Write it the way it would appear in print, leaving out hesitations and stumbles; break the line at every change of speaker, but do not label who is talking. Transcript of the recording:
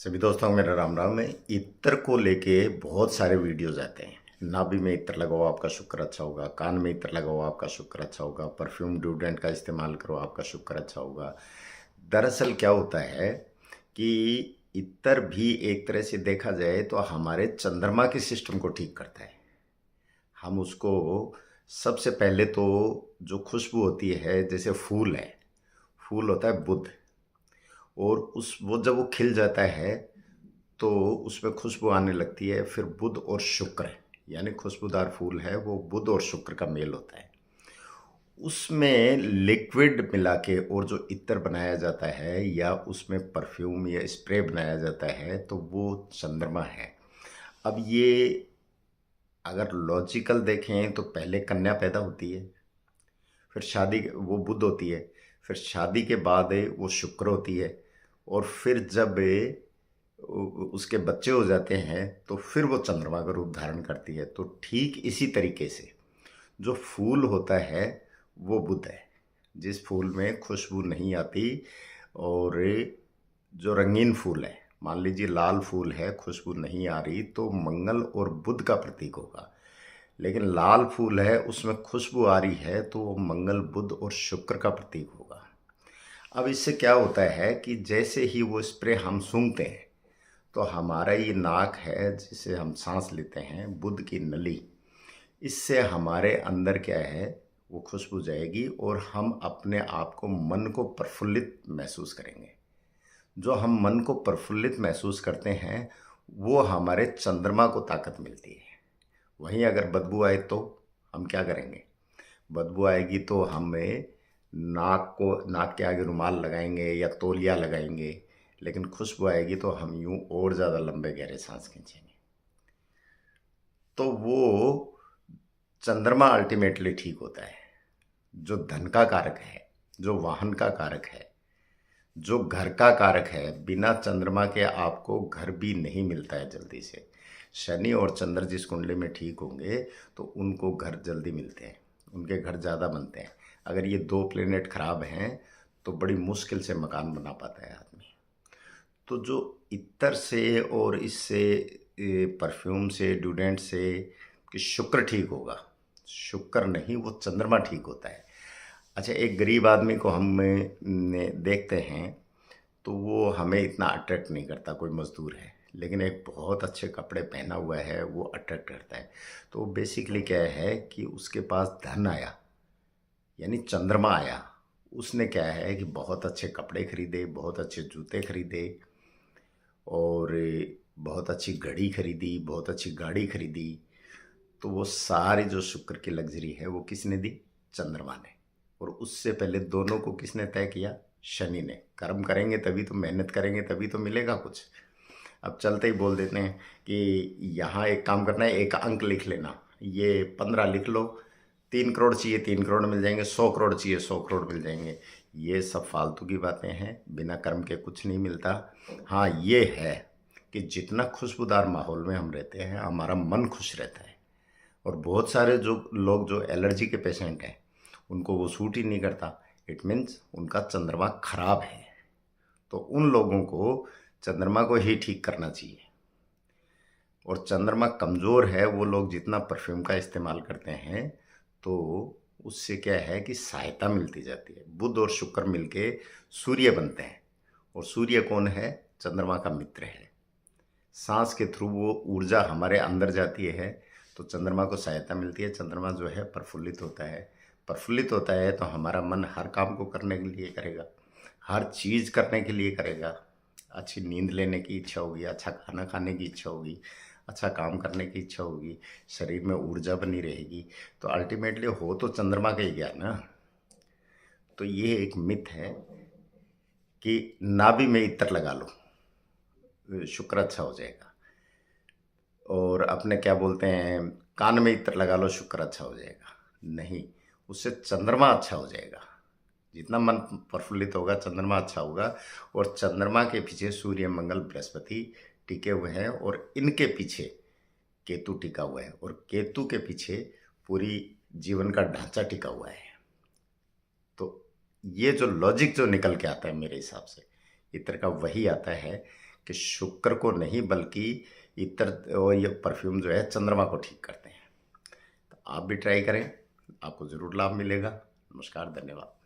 सभी दोस्तों को मेरा राम राम। में इत्र को लेके बहुत सारे वीडियोस आते हैं। नाभि में इत्र लगाओ आपका शुक्र अच्छा होगा, कान में इत्र लगाओ आपका शुक्र अच्छा होगा, परफ्यूम ड्यूडेंट का इस्तेमाल करो आपका शुक्र अच्छा होगा। दरअसल क्या होता है कि इत्र भी एक तरह से देखा जाए तो हमारे चंद्रमा के सिस्टम को ठीक करता है। हम उसको सबसे पहले तो जो खुशबू होती है, जैसे फूल है, फूल होता है बुध, और उस वो जब वो खिल जाता है तो उसमें खुशबू आने लगती है। फिर बुध और शुक्र यानी खुशबूदार फूल है, वो बुध और शुक्र का मेल होता है। उसमें लिक्विड मिला के और जो इत्र बनाया जाता है या उसमें परफ्यूम या स्प्रे बनाया जाता है तो वो चंद्रमा है। अब ये अगर लॉजिकल देखें तो पहले कन्या पैदा होती है, फिर शादी वो बुध होती है, फिर शादी के बाद वो शुक्र होती है, और फिर जब उसके बच्चे हो जाते हैं तो फिर वो चंद्रमा का रूप धारण करती है। तो ठीक इसी तरीके से जो फूल होता है वो बुध है। जिस फूल में खुशबू नहीं आती, और जो रंगीन फूल है, मान लीजिए लाल फूल है, खुशबू नहीं आ रही, तो मंगल और बुध का प्रतीक होगा। लेकिन लाल फूल है उसमें खुशबू आ रही है तो वो मंगल बुध और शुक्र का प्रतीक होगा। अब इससे क्या होता है कि जैसे ही वो स्प्रे हम सूंघते हैं तो हमारा ये नाक है जिसे हम सांस लेते हैं, बुध की नली, इससे हमारे अंदर क्या है वो खुशबू जाएगी और हम अपने आप को, मन को प्रफुल्लित महसूस करेंगे। जो हम मन को प्रफुल्लित महसूस करते हैं वो हमारे चंद्रमा को ताकत मिलती है। वहीं अगर बदबू आए तो हम क्या करेंगे? बदबू आएगी तो हमें नाक के आगे रुमाल लगाएंगे या तौलिया लगाएंगे, लेकिन खुशबू आएगी तो हम यूं और ज़्यादा लंबे गहरे सांस खींचेंगे। तो वो चंद्रमा अल्टीमेटली ठीक होता है, जो धन का कारक है, जो वाहन का कारक है, जो घर का कारक है। बिना चंद्रमा के आपको घर भी नहीं मिलता है जल्दी से। शनि और चंद्र जिस कुंडली में ठीक होंगे तो उनको घर जल्दी मिलते हैं, उनके घर ज़्यादा बनते हैं। अगर ये दो प्लेनेट खराब हैं तो बड़ी मुश्किल से मकान बना पाता है आदमी। तो जो इत्र से और इससे परफ्यूम से, ड्यूडेंट से, कि शुक्र ठीक होगा, शुक्र नहीं वो चंद्रमा ठीक होता है। अच्छा, एक गरीब आदमी को हम देखते हैं तो वो हमें इतना अट्रैक्ट नहीं करता, कोई मज़दूर है, लेकिन एक बहुत अच्छे कपड़े पहना हुआ है वो अट्रैक्ट करता है। तो बेसिकली क्या है कि उसके पास धन आया, यानी चंद्रमा आया। उसने क्या है कि बहुत अच्छे कपड़े खरीदे, बहुत अच्छे जूते खरीदे, और बहुत अच्छी घड़ी खरीदी, बहुत अच्छी गाड़ी खरीदी। तो वो सारी जो शुक्र की लग्जरी है वो किसने दी? चंद्रमा ने। और उससे पहले दोनों को किसने तय किया? शनि ने। कर्म करेंगे तभी तो, मेहनत करेंगे तभी तो मिलेगा कुछ। अब चलते ही बोल देते हैं कि यहाँ एक काम करना है, एक अंक लिख लेना, ये 15 लिख लो, 3 करोड़ चाहिए 3 करोड़ मिल जाएंगे, 100 करोड़ चाहिए 100 करोड़ मिल जाएंगे। ये सब फालतू की बातें हैं, बिना कर्म के कुछ नहीं मिलता। हाँ ये है कि जितना खुशबूदार माहौल में हम रहते हैं हमारा मन खुश रहता है। और बहुत सारे जो लोग जो एलर्जी के पेशेंट हैं उनको वो सूट ही नहीं करता, इट मीन्स उनका चंद्रमा खराब है। तो उन लोगों को चंद्रमा को ही ठीक करना चाहिए। और चंद्रमा कमज़ोर है वो लोग जितना परफ्यूम का इस्तेमाल करते हैं तो उससे क्या है कि सहायता मिलती जाती है। बुध और शुक्र मिलके सूर्य बनते हैं, और सूर्य कौन है? चंद्रमा का मित्र है। सांस के थ्रू वो ऊर्जा हमारे अंदर जाती है तो चंद्रमा को सहायता मिलती है। चंद्रमा जो है प्रफुल्लित होता है, प्रफुल्लित होता है तो हमारा मन हर काम को करने के लिए करेगा, हर चीज़ करने के लिए करेगा। अच्छी नींद लेने की इच्छा होगी, अच्छा खाना खाने की इच्छा होगी, अच्छा काम करने की इच्छा होगी, शरीर में ऊर्जा बनी रहेगी। तो अल्टीमेटली हो तो चंद्रमा का ही गया ना। तो ये एक मिथ है कि नाभि में इत्र लगा लो शुक्र अच्छा हो जाएगा, और अपने क्या बोलते हैं कान में इत्र लगा लो शुक्र अच्छा हो जाएगा। नहीं, उससे चंद्रमा अच्छा हो जाएगा। जितना मन प्रफुल्लित होगा चंद्रमा अच्छा होगा। और चंद्रमा के पीछे सूर्य, मंगल, बृहस्पति टिके हुए हैं, और इनके पीछे केतु टिका हुआ है, और केतु के पीछे पूरी जीवन का ढांचा टिका हुआ है। तो ये जो लॉजिक जो निकल के आता है मेरे हिसाब से इत्र का, वही आता है कि शुक्र को नहीं बल्कि इत्र और ये परफ्यूम जो है चंद्रमा को ठीक करते हैं। तो आप भी ट्राई करें, आपको ज़रूर लाभ मिलेगा। नमस्कार, धन्यवाद।